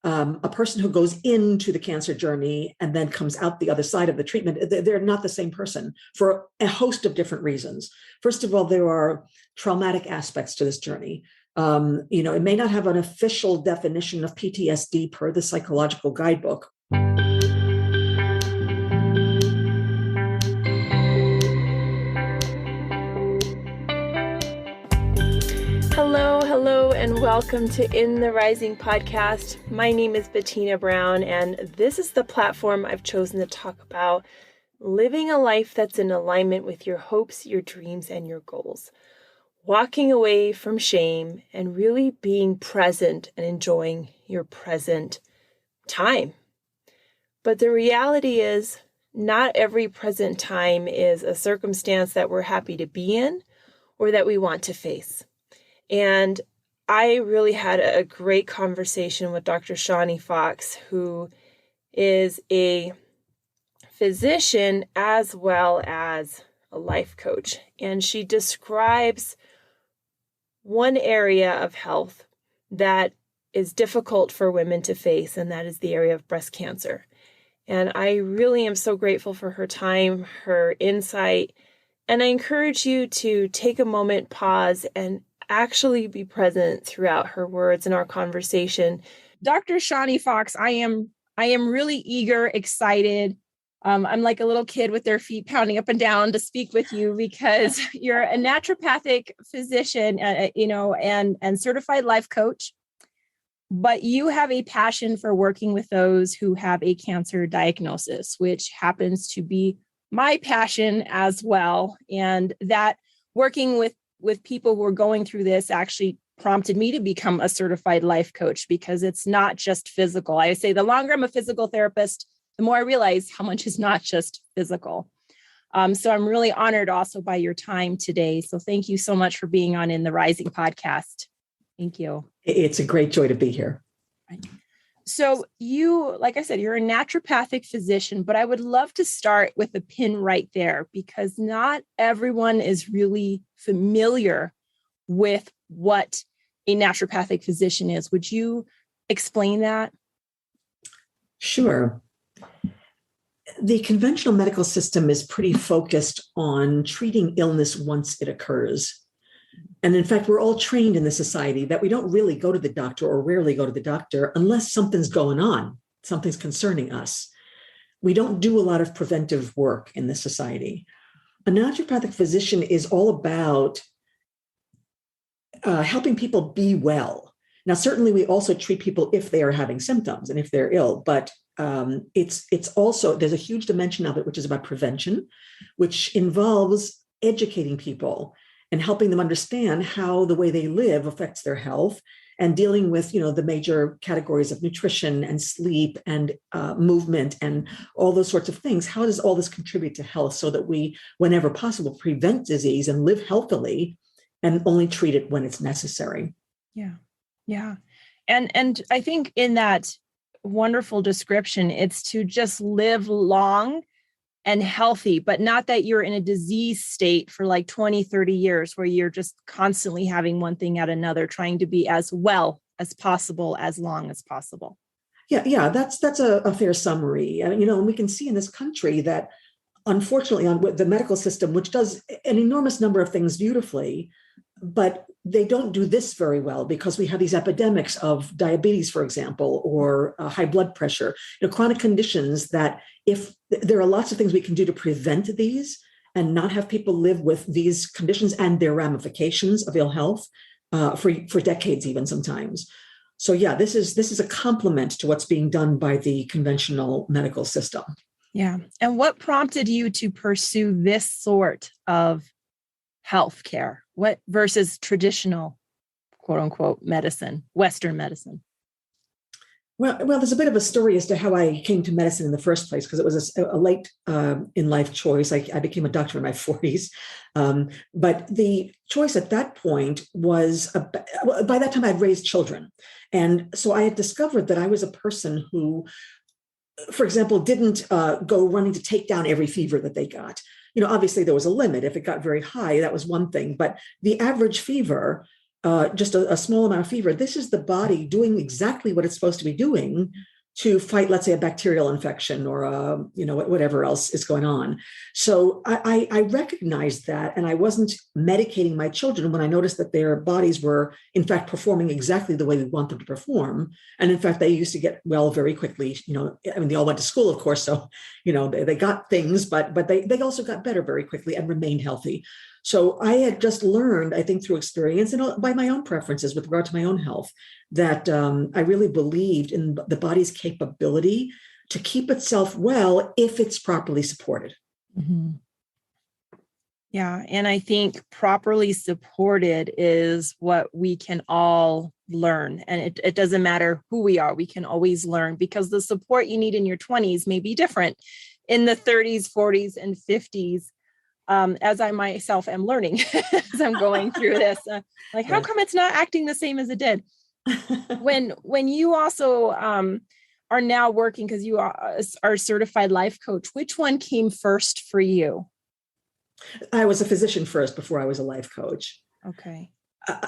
a person who goes into the cancer journey and then comes out the other side of the treatment, they're not the same person for a host of different reasons. First of all, there are traumatic aspects to this journey. It may not have an official definition of PTSD per the psychological guidebook. Hello, and welcome to In the Rising podcast. My name is Bettina Brown, and this is the platform I've chosen to talk about living a life that's in alignment with your hopes, your dreams, and your goals. Walking away from shame and really being present and enjoying your present time. But the reality is, not every present time is a circumstance that we're happy to be in or that we want to face. And I really had a great conversation with Dr. Shawni Fox, who is a physician as well as a life coach. And she describes one area of health that is difficult for women to face, and that is the area of breast cancer. And I really am so grateful for her time, her insight, and I encourage you to take a moment, pause, and actually be present throughout her words and our conversation. Dr. Shawni Fox, I am really eager, excited. I'm like a little kid with their feet pounding up and down to speak with you because you're a naturopathic physician, and certified life coach, but you have a passion for working with those who have a cancer diagnosis, which happens to be my passion as well. And that working with people who are going through this actually prompted me to become a certified life coach, because it's not just physical. I say the longer I'm a physical therapist, the more I realize how much is not just physical. So I'm really honored also by your time today. So thank you so much for being on In the Rising podcast. Thank you. It's a great joy to be here. So you, like I said, you're a naturopathic physician, but I would love to start with a pin right there, because not everyone is really familiar with what a naturopathic physician is. Would you explain that? Sure. The conventional medical system is pretty focused on treating illness once it occurs. And in fact, we're all trained in the society that we don't really go to the doctor, or rarely go to the doctor, unless something's going on, something's concerning us. We don't do a lot of preventive work in this society. A naturopathic physician is all about helping people be well. Now, certainly we also treat people if they are having symptoms and if they're ill, but it's also, there's a huge dimension of it, which is about prevention, which involves educating people and helping them understand how the way they live affects their health, and dealing with, the major categories of nutrition and sleep and movement and all those sorts of things. How does all this contribute to health, so that we, whenever possible, prevent disease and live healthily and only treat it when it's necessary? Yeah. And I think in that wonderful description, it's to just live long and healthy, but not that you're in a disease state for like 20, 30 years where you're just constantly having one thing at another, trying to be as well as possible, as long as possible. Yeah, that's a fair summary. And we can see in this country that, unfortunately, on the medical system, which does an enormous number of things beautifully, but they don't do this very well, because we have these epidemics of diabetes, for example, or high blood pressure, chronic conditions that, if there are lots of things we can do to prevent these and not have people live with these conditions and their ramifications of ill health for decades, even sometimes. So yeah, this is a complement to what's being done by the conventional medical system. Yeah. And what prompted you to pursue this sort of healthcare? What versus traditional, quote unquote, medicine, Western medicine? Well, there's a bit of a story as to how I came to medicine in the first place, because it was a late in life choice. I became a doctor in my 40s. But the choice at that point was, by that time I'd raised children. And so I had discovered that I was a person who, for example, didn't go running to take down every fever that they got. Obviously there was a limit. If it got very high, that was one thing. But the average fever just a small amount of fever, this is the body doing exactly what it's supposed to be doing to fight, let's say, a bacterial infection or whatever else is going on. So I recognized that, and I wasn't medicating my children when I noticed that their bodies were, in fact, performing exactly the way we want them to perform. And in fact, they used to get well very quickly. They all went to school, of course, so they got things, but they also got better very quickly and remained healthy. So I had just learned, I think, through experience and by my own preferences with regard to my own health, that I really believed in the body's capability to keep itself well if it's properly supported. Mm-hmm. Yeah. And I think properly supported is what we can all learn. And it doesn't matter who we are, we can always learn, because the support you need in your 20s may be different in the 30s, 40s, and 50s. As I myself am learning as I'm going through this, how come it's not acting the same as it did? When you also are now working, because you are a certified life coach, which one came first for you? I was a physician first before I was a life coach. Okay.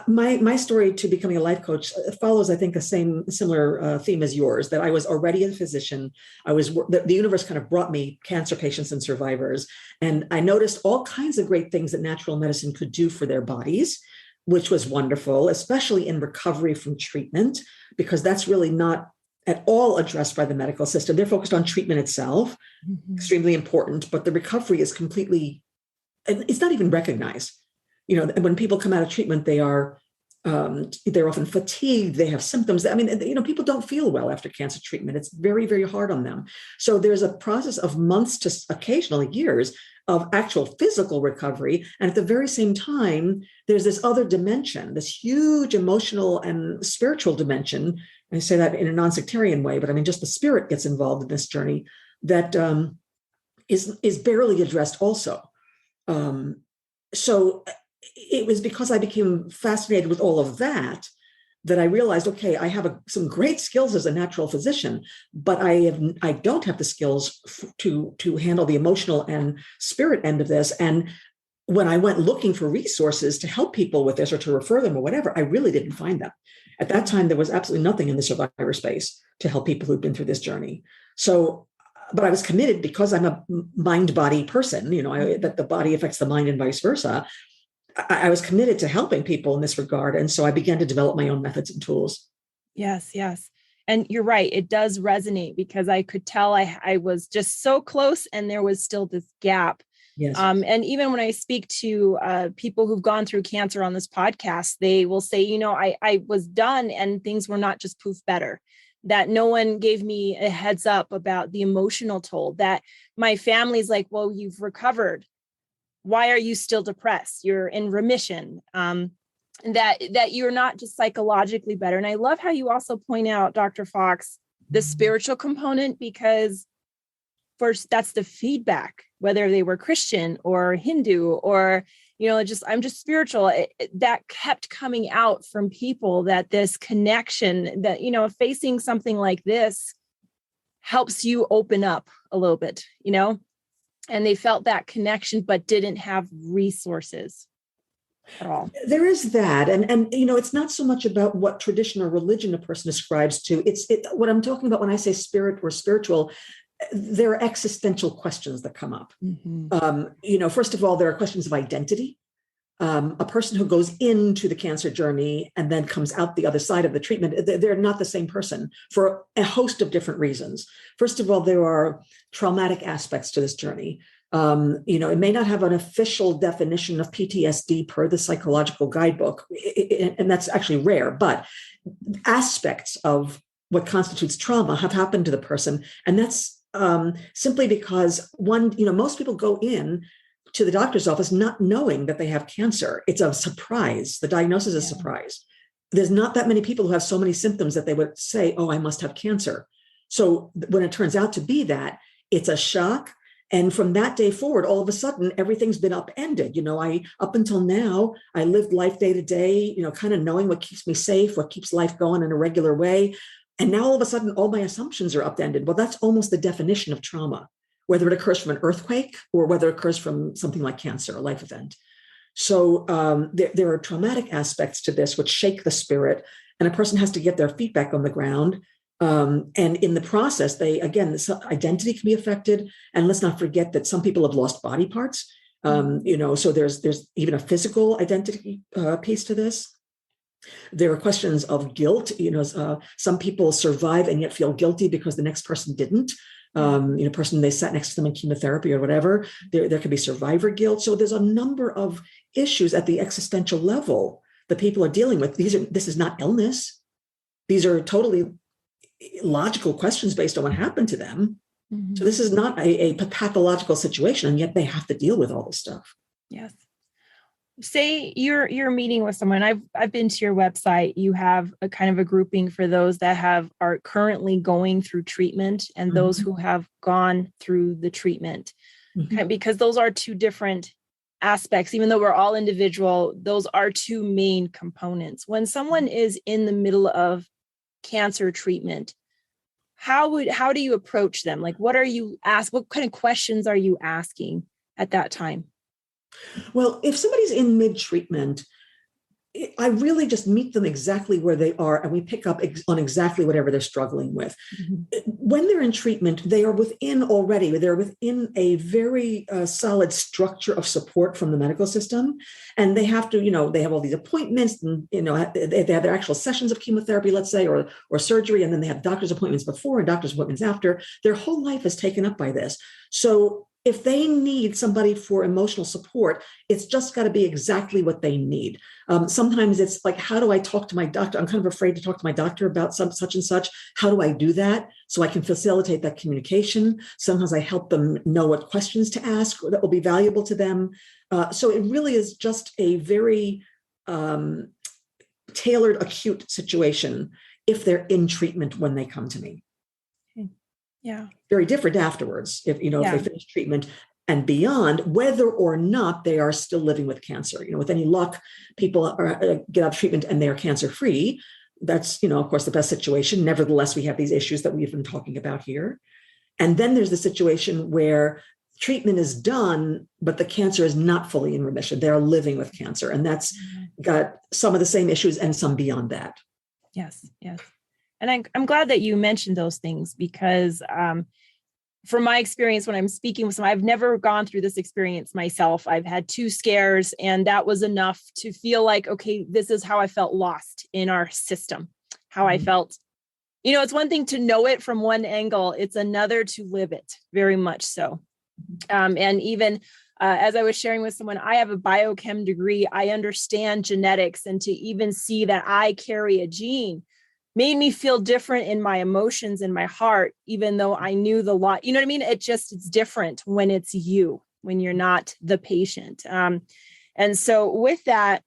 My story to becoming a life coach follows, I think, a similar theme as yours, that I was already a physician. The universe kind of brought me cancer patients and survivors. And I noticed all kinds of great things that natural medicine could do for their bodies, which was wonderful, especially in recovery from treatment, because that's really not at all addressed by the medical system. They're focused on treatment itself, extremely important, but the recovery is it's not even recognized. When people come out of treatment, they're often fatigued. They have symptoms. People don't feel well after cancer treatment. It's very, very hard on them. So there's a process of months to occasionally years of actual physical recovery. And at the very same time, there's this other dimension, this huge emotional and spiritual dimension. And I say that in a non-sectarian way, but just the spirit gets involved in this journey that is barely addressed also. So it was because I became fascinated with all of that I realized, okay, I have some great skills as a natural physician, but I don't have the skills to handle the emotional and spirit end of this. And when I went looking for resources to help people with this or to refer them or whatever, I really didn't find them. At that time, there was absolutely nothing in the survivor space to help people who've been through this journey. So, but I was committed because I'm a mind-body person, that the body affects the mind and vice versa. I was committed to helping people in this regard. And so I began to develop my own methods and tools. Yes, yes. And you're right. It does resonate, because I could tell I was just so close and there was still this gap. Yes. And even when I speak to people who've gone through cancer on this podcast, they will say, I was done and things were not just poof better, that no one gave me a heads up about the emotional toll, that my family's like, well, you've recovered. Why are you still depressed? You're in remission. That you're not just psychologically better. And I love how you also point out, Dr. Fox, the spiritual component, because first, that's the feedback, whether they were Christian or Hindu or, I'm just spiritual. That kept coming out from people, that this connection that, facing something like this helps you open up a little bit, and they felt that connection, but didn't have resources at all. There is that. And it's not so much about what tradition or religion a person ascribes to. It's what I'm talking about when I say spirit or spiritual. There are existential questions that come up. Mm-hmm. First of all, there are questions of identity. A person who goes into the cancer journey and then comes out the other side of the treatment, they're not the same person for a host of different reasons. First of all, there are traumatic aspects to this journey. It may not have an official definition of PTSD per the psychological guidebook, and that's actually rare, but aspects of what constitutes trauma have happened to the person. And that's simply because most people go in to the doctor's office not knowing that they have cancer. It's a surprise. The diagnosis is a surprise. There's not that many people who have so many symptoms that they would say, oh, I must have cancer. So when it turns out to be that, it's a shock. And from that day forward, all of a sudden, everything's been upended. Up until now, I lived life day to day, kind of knowing what keeps me safe, what keeps life going in a regular way. And now all of a sudden, all my assumptions are upended. Well, that's almost the definition of trauma, whether it occurs from an earthquake or whether it occurs from something like cancer, a life event. So there are traumatic aspects to this which shake the spirit, and a person has to get their feet back on the ground. And in the process, this identity can be affected. And let's not forget that some people have lost body parts. So there's even a physical identity piece to this. There are questions of guilt. Some people survive and yet feel guilty because the next person didn't. Person they sat next to them in chemotherapy or whatever. There could be survivor guilt. So there's a number of issues at the existential level that people are dealing with. This is not illness. These are totally logical questions based on what happened to them. Mm-hmm. So this is not a pathological situation, and yet they have to deal with all this stuff. Yes. Say you're meeting with someone. I've been to your website. You have a kind of a grouping for those that are currently going through treatment and mm-hmm. those who have gone through the treatment, mm-hmm. because those are two different aspects. Even though we're all individual, those are two main components. When someone is in the middle of cancer treatment, how do you approach them? Like, what kind of questions are you asking at that time? Well, if somebody's in mid-treatment, I really just meet them exactly where they are, and we pick up on exactly whatever they're struggling with. Mm-hmm. When they're in treatment, they're within a very solid structure of support from the medical system, and they have to, they have all these appointments, and they have their actual sessions of chemotherapy, let's say, or surgery, and then they have doctor's appointments before and doctor's appointments after. Their whole life is taken up by this. So if they need somebody for emotional support, it's just got to be exactly what they need. Sometimes it's like, how do I talk to my doctor? I'm kind of afraid to talk to my doctor about such and such. How do I do that so I can facilitate that communication? Sometimes I help them know what questions to ask that will be valuable to them. So it really is just a very tailored, acute situation if they're in treatment when they come to me. Yeah. Very different afterwards, if they finish treatment and beyond, whether or not they are still living with cancer. With any luck, people get out of treatment and they are cancer-free. That's, of course, the best situation. Nevertheless, we have these issues that we've been talking about here. And then there's the situation where treatment is done, but the cancer is not fully in remission. They're living with cancer. And that's got some of the same issues and some beyond that. Yes, yes. And I'm glad that you mentioned those things because from my experience, when I'm speaking with someone, I've never gone through this experience myself. I've had 2 scares, and that was enough to feel like, okay, this is how I felt lost in our system, how I felt. It's one thing to know it from one angle. It's another to live it, very much so. And even as I was sharing with someone, I have a biochem degree. I understand genetics, and to even see that I carry a gene made me feel different in my emotions and my heart, even though I knew the lot. You know what I mean? It's different when it's you, when you're not the patient. And so with that,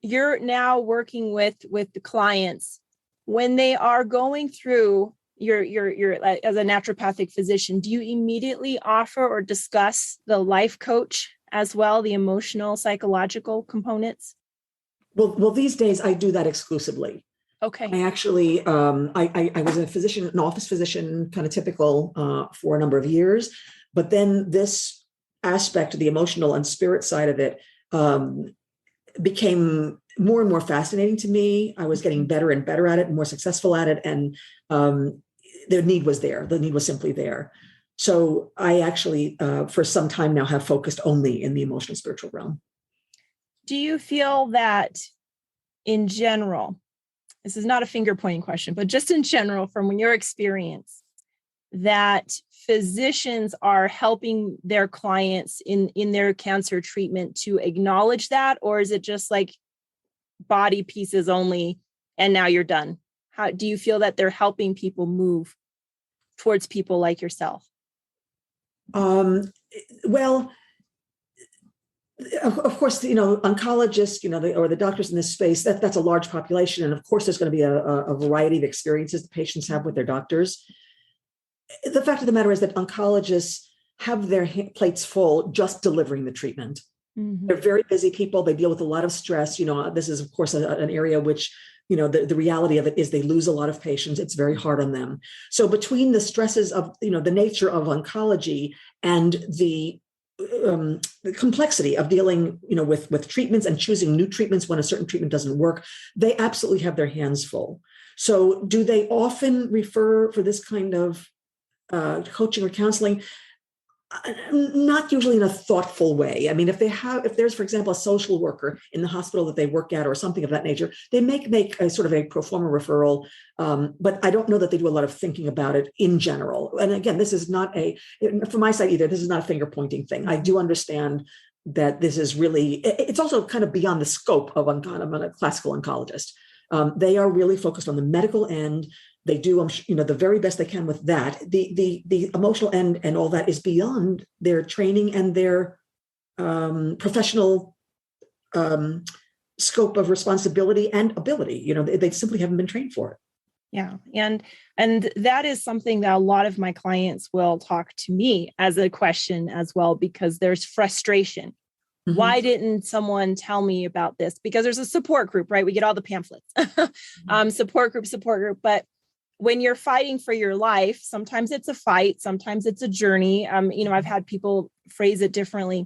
you're now working with the clients when they are going through your as a naturopathic physician. Do you immediately offer or discuss the life coach as well, the emotional, psychological components? Well, these days I do that exclusively. Okay. I actually, I was an office physician, kind of typical for a number of years, but then this aspect, the emotional and spirit side of it, became more and more fascinating to me. I was getting better and better at it and more successful at it. And the need was there. The need was simply there. So I actually, for some time now, have focused only in the emotional spiritual realm. Do you feel that in general, this is not a finger pointing question, but just in general, from your experience, that physicians are helping their clients in their cancer treatment to acknowledge that? Or is it just like body pieces only, and now you're done? How do you feel that they're helping people move towards people like yourself? Well, of course, oncologists, or the doctors in this space, that's a large population. And of course, there's going to be a variety of experiences the patients have with their doctors. The fact of the matter is that oncologists have their plates full just delivering the treatment. Mm-hmm. They're very busy people. They deal with a lot of stress. This is, of course, an area which, the reality of it is they lose a lot of patients. It's very hard on them. So between the stresses of, the nature of oncology and the the complexity of dealing, with treatments and choosing new treatments when a certain treatment doesn't work, they absolutely have their hands full. So do they often refer for this kind of coaching or counseling? Not usually in a thoughtful way. I mean, if there's, for example, a social worker in the hospital that they work at or something of that nature, they make a sort of a pro forma referral. But I don't know that they do a lot of thinking about it in general. And again, this is not from my side either, this is not a finger pointing thing. I do understand that this is really, it's also kind of beyond the scope of I'm a classical oncologist. They are really focused on the medical end. They do, the very best they can with that. The emotional end and all that is beyond their training and their professional scope of responsibility and ability. They simply haven't been trained for it. Yeah. And that is something that a lot of my clients will talk to me as a question as well, because there's frustration. Mm-hmm. Why didn't someone tell me about this? Because there's a support group, right? We get all the pamphlets, support group. But when you're fighting for your life, sometimes it's a fight, sometimes it's a journey. I've had people phrase it differently.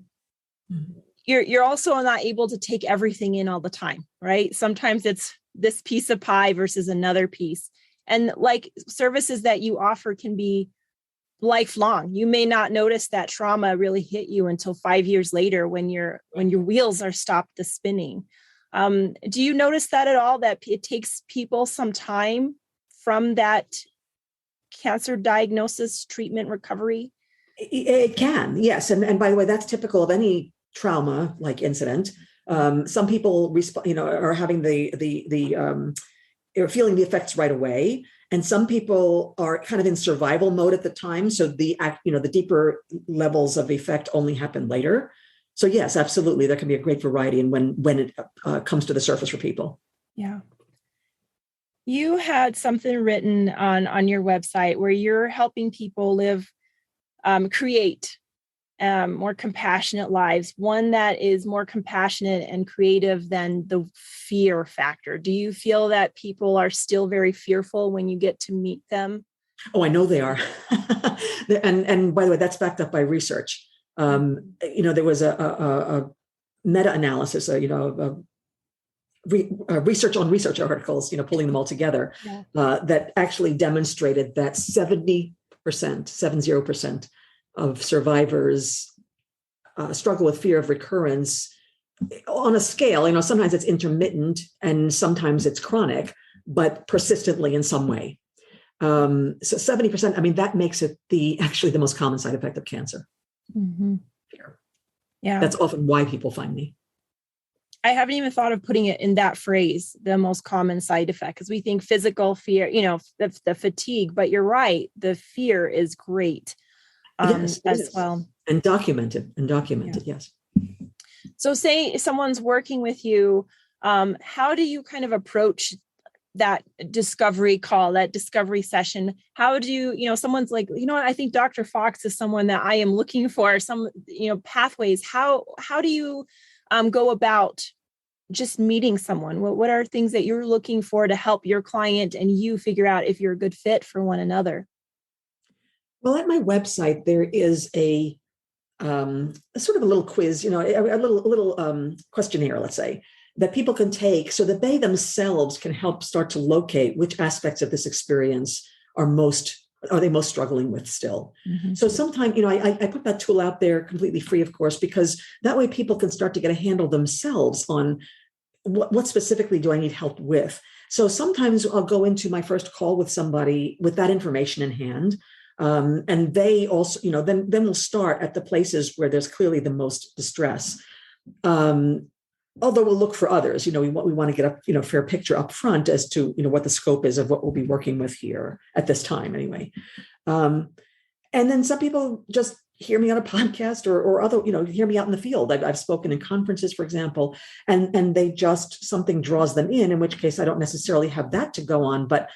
Mm-hmm. You're also not able to take everything in all the time, right? Sometimes it's this piece of pie versus another piece. And like services that you offer can be lifelong. You may not notice that trauma really hit you until 5 years later when your wheels are stopped the spinning. Do you notice that at all, that it takes people some time from that cancer diagnosis, treatment, recovery? It can, yes. And by the way, that's typical of any trauma like incident. Some people are having are feeling the effects right away. And some people are kind of in survival mode at the time. So the deeper levels of effect only happen later. So yes, absolutely. There can be a great variety in when it comes to the surface for people. Yeah. You had something written on your website where you're helping people create more compassionate lives, one that is more compassionate and creative than the fear factor. Do you feel that people are still very fearful when you get to meet them? Oh, I know they are. and by the way, that's backed up by research. There was a meta-analysis, research on research articles, pulling them all together, that actually demonstrated that 70% of survivors struggle with fear of recurrence on a scale. Sometimes it's intermittent and sometimes it's chronic, but persistently in some way. So 70%, that makes it actually the most common side effect of cancer. Mm-hmm. Fear. Yeah. That's often why people find me. I haven't even thought of putting it in that phrase, the most common side effect, because we think physical fear, the fatigue, but you're right. The fear is great yes, as well. And documented, yes. So say someone's working with you, how do you kind of approach that discovery call, that discovery session? How do you, someone's like, I think Dr. Fox is someone that I am looking for, some, pathways. How do you go about just meeting someone? What are things that you're looking for to help your client and you figure out if you're a good fit for one another? Well, at my website, there is a sort of a little quiz, a little questionnaire, let's say, that people can take so that they themselves can help start to locate which aspects of this experience are they most struggling with still. Mm-hmm. So sometimes, I put that tool out there completely free, of course, because that way people can start to get a handle themselves on what specifically do I need help with. So sometimes I'll go into my first call with somebody with that information in hand. And they also, then we'll start at the places where there's clearly the most distress. Although we'll look for others, we want to get a fair picture up front as to, what the scope is of what we'll be working with here at this time anyway. And then some people just hear me on a podcast or other, hear me out in the field. I've spoken in conferences, for example, and they something draws them in which case I don't necessarily have that to go on, but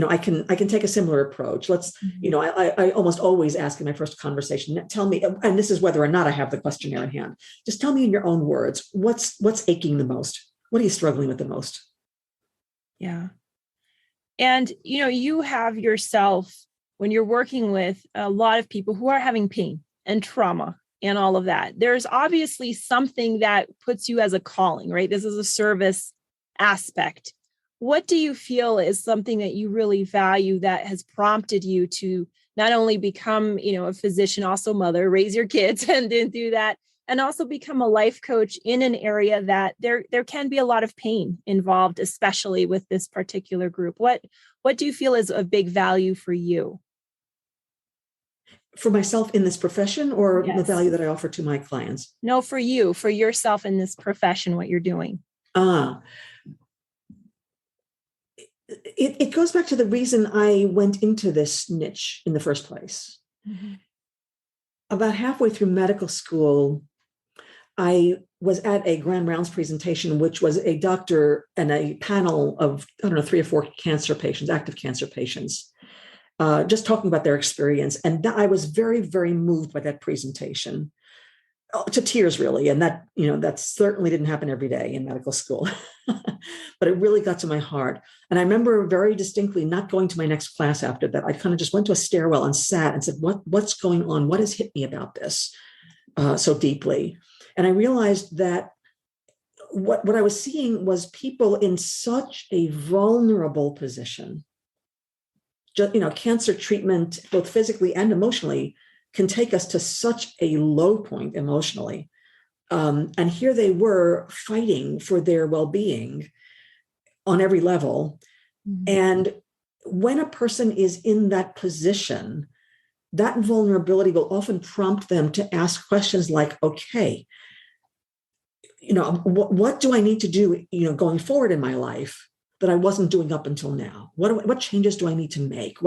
I can take a similar approach. I almost always ask in my first conversation, tell me, and this is whether or not I have the questionnaire in hand, just tell me in your own words, what's aching the most? What are you struggling with the most? Yeah. And, you have yourself, when you're working with a lot of people who are having pain and trauma and all of that. There's obviously something that puts you as a calling, right? This is a service aspect. What do you feel is something that you really value that has prompted you to not only become, a physician, also mother, raise your kids and then do that, and also become a life coach in an area that there can be a lot of pain involved, especially with this particular group? What do you feel is a big value for you? For myself in this profession, or the Yes. value that I offer to my clients? No, for you, for yourself in this profession, what you're doing. It goes back to the reason I went into this niche in the first place. Mm-hmm. About halfway through medical school, I was at a grand rounds presentation, which was a doctor and a panel of, 3 or 4 cancer patients, active cancer patients, just talking about their experience. And I was very, very moved by that presentation, to tears, really. And that certainly didn't happen every day in medical school, but it really got to my heart. And I remember very distinctly not going to my next class after that. I kind of just went to a stairwell and sat and said, what's going on? What has hit me about this so deeply? And I realized that what I was seeing was people in such a vulnerable position. Just, cancer treatment, both physically and emotionally, can take us to such a low point emotionally. And here they were fighting for their well-being on every level. Mm-hmm. And when a person is in that position, that vulnerability will often prompt them to ask questions like, okay, what do I need to do, going forward in my life that I wasn't doing up until now? What changes do I need to make?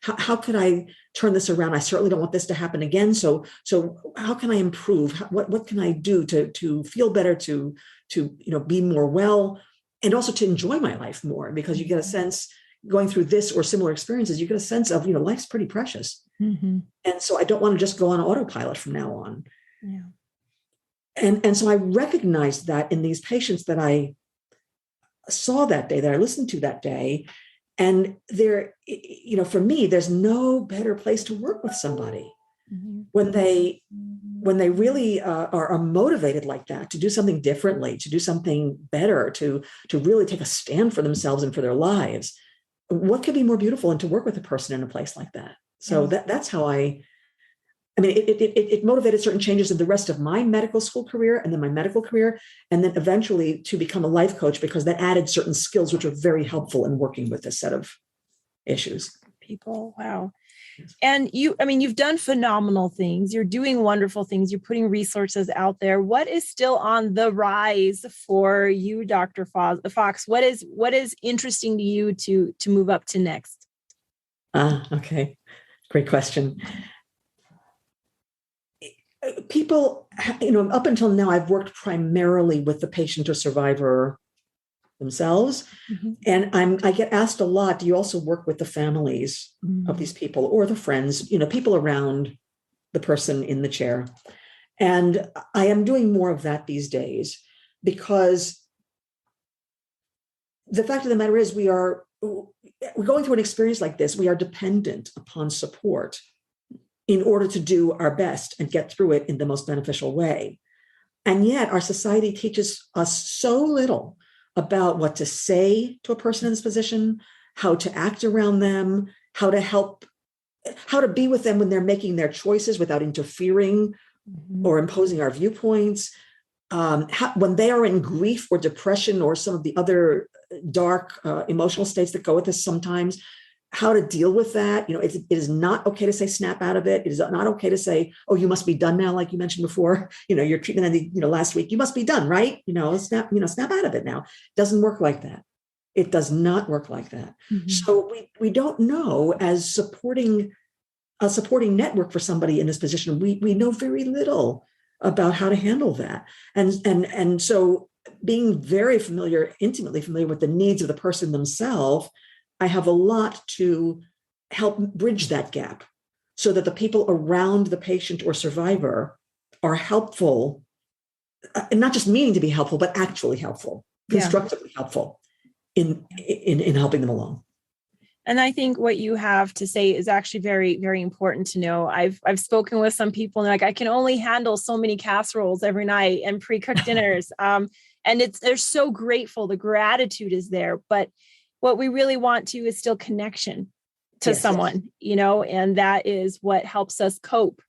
How could I turn this around? I certainly don't want this to happen again. So how can I improve? What can I do to feel better, to be more well, and also to enjoy my life more? Because you get a sense, going through this or similar experiences, you get a sense of, life's pretty precious. Mm-hmm. And so I don't want to just go on autopilot from now on. Yeah. And so I recognized that in these patients that I saw that day, that I listened to that day. And there, for me, there's no better place to work with somebody mm-hmm. when they really are motivated like that, to do something differently, to do something better, to really take a stand for themselves and for their lives. What could be more beautiful than to work with a person in a place like that? So that's how it motivated certain changes in the rest of my medical school career, and then my medical career, and then eventually to become a life coach, because that added certain skills which are very helpful in working with this set of issues. People, wow. And you've done phenomenal things. You're doing wonderful things. You're putting resources out there. What is still on the rise for you, Dr. Fox? What is interesting to you to move up to next? Okay. Great question. People, up until now, I've worked primarily with the patient or survivor themselves. Mm-hmm. And I get asked a lot, do you also work with the families mm-hmm. of these people, or the friends, people around the person in the chair? And I am doing more of that these days, because the fact of the matter is we're going through an experience like this. We are dependent upon support in order to do our best and get through it in the most beneficial way. And yet our society teaches us so little about what to say to a person in this position, how to act around them, how to help, how to be with them when they're making their choices without interfering mm-hmm. or imposing our viewpoints. When they are in grief or depression or some of the other dark emotional states that go with us sometimes, how to deal with that. It is not okay to say snap out of it. It is not okay to say, oh, you must be done now, like you mentioned before. Your treatment ended, last week. You must be done, right? Snap out of it now. It doesn't work like that. It does not work like that. Mm-hmm. So we don't know, as a supporting network for somebody in this position, we know very little about how to handle that. And so being very intimately familiar with the needs of the person themselves, I have a lot to help bridge that gap so that the people around the patient or survivor are helpful, and not just meaning to be helpful, but actually helpful, constructively helpful in helping them along. And I think what you have to say is actually very, very important to know. I've spoken with some people and like, I can only handle so many casseroles every night and pre-cooked dinners. And they're so grateful. The gratitude is there, but what we really want to is still connection to someone, and that is what helps us cope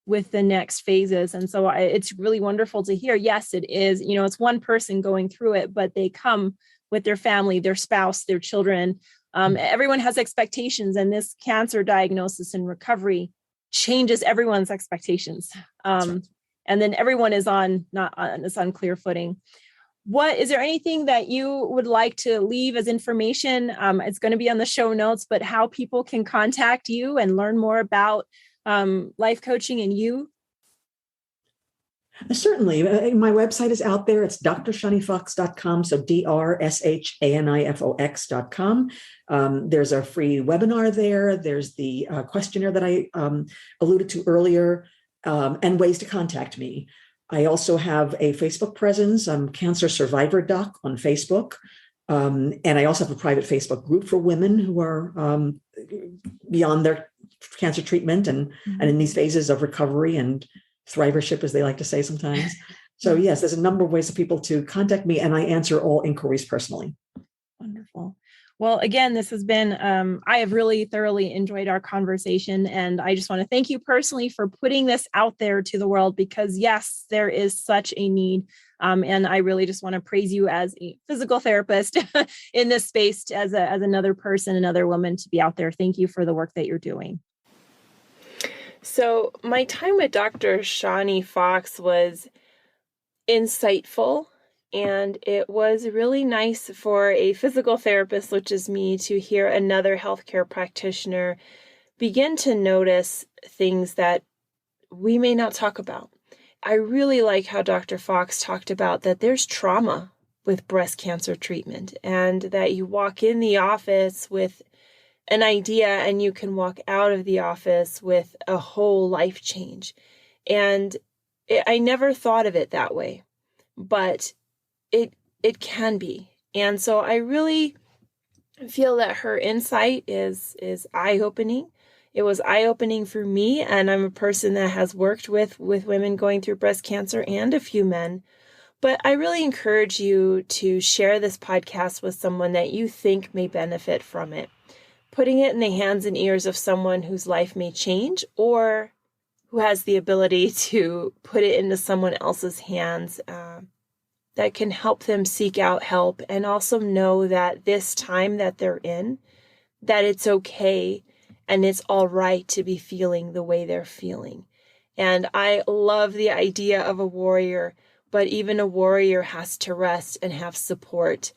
with the next phases. And so it's really wonderful to hear. Yes, it is, it's one person going through it, but they come with their family, their spouse, their children. Everyone has expectations, and this cancer diagnosis and recovery changes everyone's expectations. And then everyone is on clear footing. Is there anything that you would like to leave as information? It's going to be on the show notes, but how people can contact you and learn more about life coaching and you? Certainly. My website is out there. It's drshawnifox.com. So drshanifox.com. There's a free webinar there. There's the questionnaire that I alluded to earlier, and ways to contact me. I also have a Facebook presence. I'm Cancer Survivor Doc on Facebook. And I also have a private Facebook group for women who are beyond their cancer treatment and in these phases of recovery and thrivership, as they like to say sometimes. So yes, there's a number of ways for people to contact me, and I answer all inquiries personally. Wonderful. Well, again, this has been, I have really thoroughly enjoyed our conversation, and I just want to thank you personally for putting this out there to the world, because yes, there is such a need. And I really just want to praise you as a physical therapist in this space, as another person, another woman, to be out there. Thank you for the work that you're doing. So my time with Dr. Shawni Fox was insightful, and it was really nice for a physical therapist, which is me, to hear another healthcare practitioner begin to notice things that we may not talk about. I really like how Dr. Fox talked about that there's trauma with breast cancer treatment, and that you walk in the office with an idea and you can walk out of the office with a whole life change. And I never thought of it that way, but it can be. And so I really feel that her insight is eye-opening. It was eye-opening for me, and I'm a person that has worked with women going through breast cancer and a few men. But I really encourage you to share this podcast with someone that you think may benefit from it. Putting it in the hands and ears of someone whose life may change, or who has the ability to put it into someone else's hands that can help them seek out help, and also know that this time that they're in, that it's okay and it's all right to be feeling the way they're feeling. And I love the idea of a warrior, but even a warrior has to rest and have support,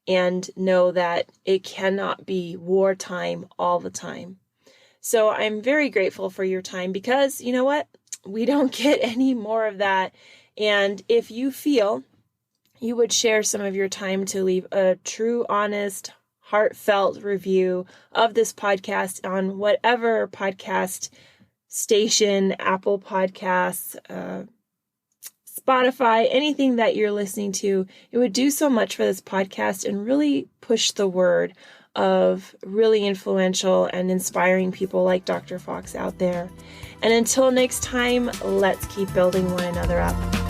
and know that it cannot be wartime all the time. So I'm very grateful for your time, because you know what? We don't get any more of that. And if you feel you would share some of your time to leave a true, honest, heartfelt review of this podcast on whatever podcast station, Apple Podcasts, Spotify, anything that you're listening to, it would do so much for this podcast and really push the word of really influential and inspiring people like Dr. Fox out there. And until next time, let's keep building one another up.